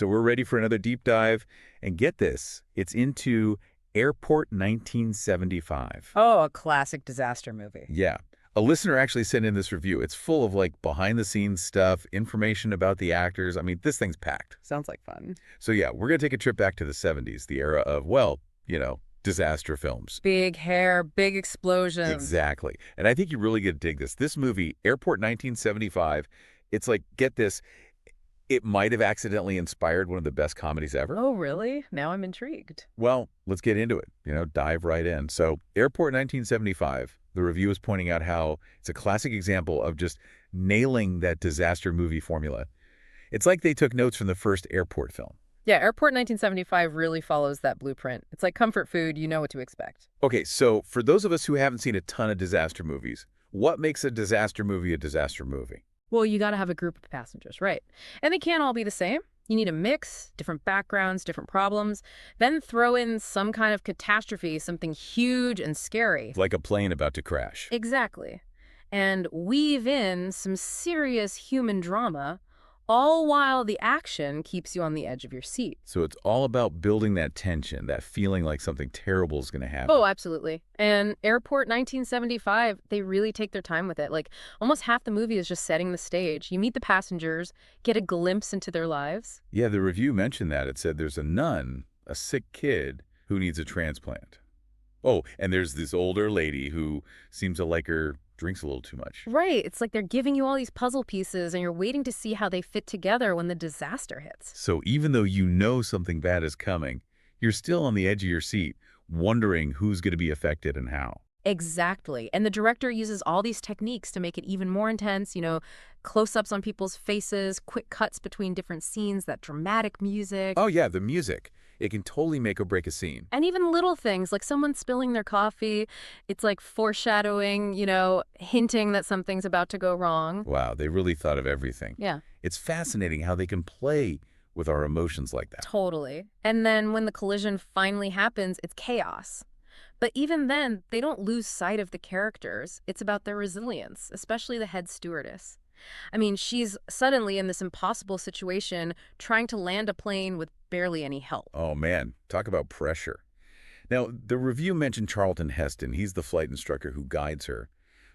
So we're ready for another deep dive. And get this, it's into Airport 1975. Oh, a classic disaster movie. Yeah. A listener actually sent in this review. It's full of like behind-the-scenes stuff, information about the actors. I mean, this thing's packed. Sounds like fun. So yeah, we're going to take a trip back to the 70s, the era of, well, disaster films. Big hair, big explosions. Exactly. And I think you really get to dig this. This movie, Airport 1975, it's like, get this, it might have accidentally inspired one of the best comedies ever. Oh, really? Now I'm intrigued. Well, let's get into it, dive right in. So Airport 1975, the review is pointing out how it's a classic example of just nailing that disaster movie formula. It's like they took notes from the first airport film. Yeah, Airport 1975 really follows that blueprint. It's like comfort food, you know what to expect. Okay, so for those of us who haven't seen a ton of disaster movies, what makes a disaster movie a disaster movie? Well, you got to have a group of passengers, right? And they can't all be the same. You need a mix, different backgrounds, different problems. Then throw in some kind of catastrophe, something huge and scary. Like a plane about to crash. Exactly. And weave in some serious human drama, all while the action keeps you on the edge of your seat. So it's all about building that tension, that feeling like something terrible is going to happen. Oh, absolutely. And Airport 1975, they really take their time with it. Like, almost half the movie is just setting the stage. You meet the passengers, get a glimpse into their lives. Yeah, the review mentioned that. It said there's a nun, a sick kid, who needs a transplant. Oh, and there's this older lady who seems to like her drinks a little too much. Right. It's like they're giving you all these puzzle pieces, and you're waiting to see how they fit together when the disaster hits. So even though you know something bad is coming, you're still on the edge of your seat, wondering who's going to be affected and how. Exactly. And the director uses all these techniques to make it even more intense, close-ups on people's faces, quick cuts between different scenes, that dramatic music. Oh yeah, the music. It can totally make or break a scene. And even little things, like someone spilling their coffee. It's like foreshadowing, hinting that something's about to go wrong. Wow, they really thought of everything. Yeah. It's fascinating how they can play with our emotions like that. Totally. And then when the collision finally happens, it's chaos. But even then, they don't lose sight of the characters. It's about their resilience, especially the head stewardess. I mean, she's suddenly in this impossible situation trying to land a plane with barely any help. Oh man, talk about pressure. Now, the review mentioned Charlton Heston. He's the flight instructor who guides her.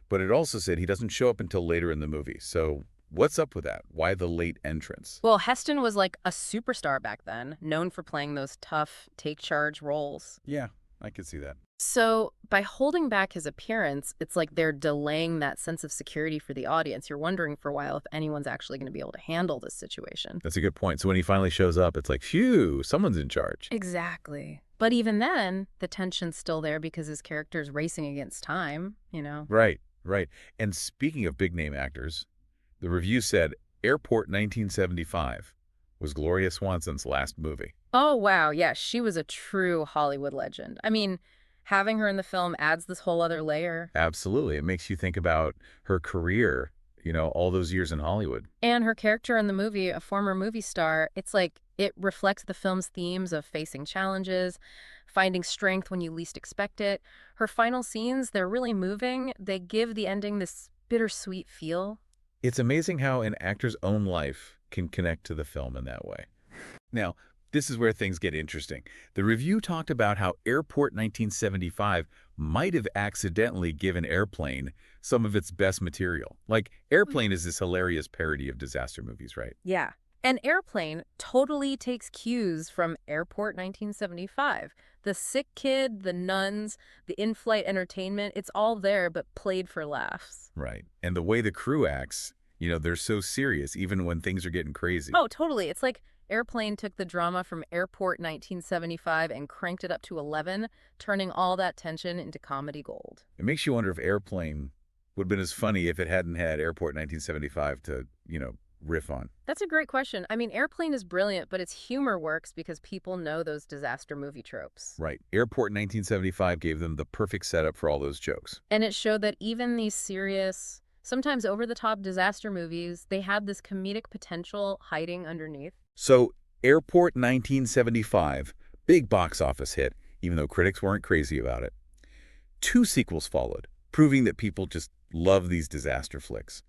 But it also said he doesn't show up until later in the movie. So what's up with that? Why the late entrance? Well, Heston was like a superstar back then, known for playing those tough, take-charge roles. Yeah, I could see that. So by holding back his appearance, it's like they're delaying that sense of security for the audience. You're wondering for a while if anyone's actually going to be able to handle this situation. That's a good point. So when he finally shows up, it's like, phew, someone's in charge. Exactly. But even then, the tension's still there because his character's racing against time, Right, right. And speaking of big-name actors, the review said Airport 1975 was Gloria Swanson's last movie. Oh, wow. Yeah, she was a true Hollywood legend. I mean, having her in the film adds this whole other layer. Absolutely. It makes you think about her career, all those years in Hollywood. And her character in the movie, a former movie star, it's like it reflects the film's themes of facing challenges, finding strength when you least expect it. Her final scenes, they're really moving. They give the ending this bittersweet feel. It's amazing how an actor's own life can connect to the film in that way. Now, this is where things get interesting. The review talked about how Airport 1975 might have accidentally given Airplane some of its best material. Like, Airplane is this hilarious parody of disaster movies, right? Yeah. And Airplane totally takes cues from Airport 1975. The sick kid, the nuns, the in-flight entertainment, it's all there, but played for laughs. Right. And the way the crew acts, they're so serious, even when things are getting crazy. Oh, totally. It's like Airplane took the drama from Airport 1975 and cranked it up to 11, turning all that tension into comedy gold. It makes you wonder if Airplane would have been as funny if it hadn't had Airport 1975 to, riff on. That's a great question. I mean, Airplane is brilliant, but its humor works because people know those disaster movie tropes. Right. Airport 1975 gave them the perfect setup for all those jokes. And it showed that even these serious, sometimes over-the-top disaster movies, they had this comedic potential hiding underneath. So, Airport 1975, big box office hit, even though critics weren't crazy about it. 2 sequels followed, proving that people just love these disaster flicks.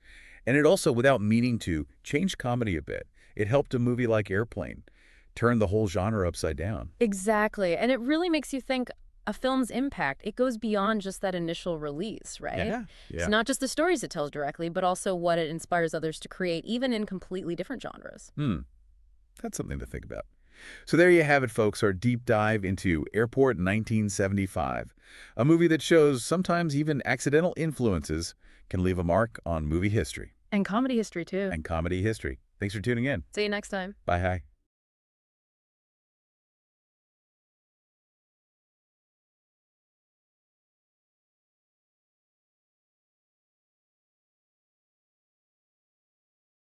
And it also, without meaning to, changed comedy a bit. It helped a movie like Airplane. turned the whole genre upside down. Exactly. And it really makes you think a film's impact, it goes beyond just that initial release, right? Yeah. It's not just the stories it tells directly, but also what it inspires others to create, even in completely different genres. That's something to think about. So there you have it, folks, our deep dive into Airport 1975, a movie that shows sometimes even accidental influences can leave a mark on movie history. And comedy history, too. And comedy history. Thanks for tuning in. See you next time. Bye. Hi.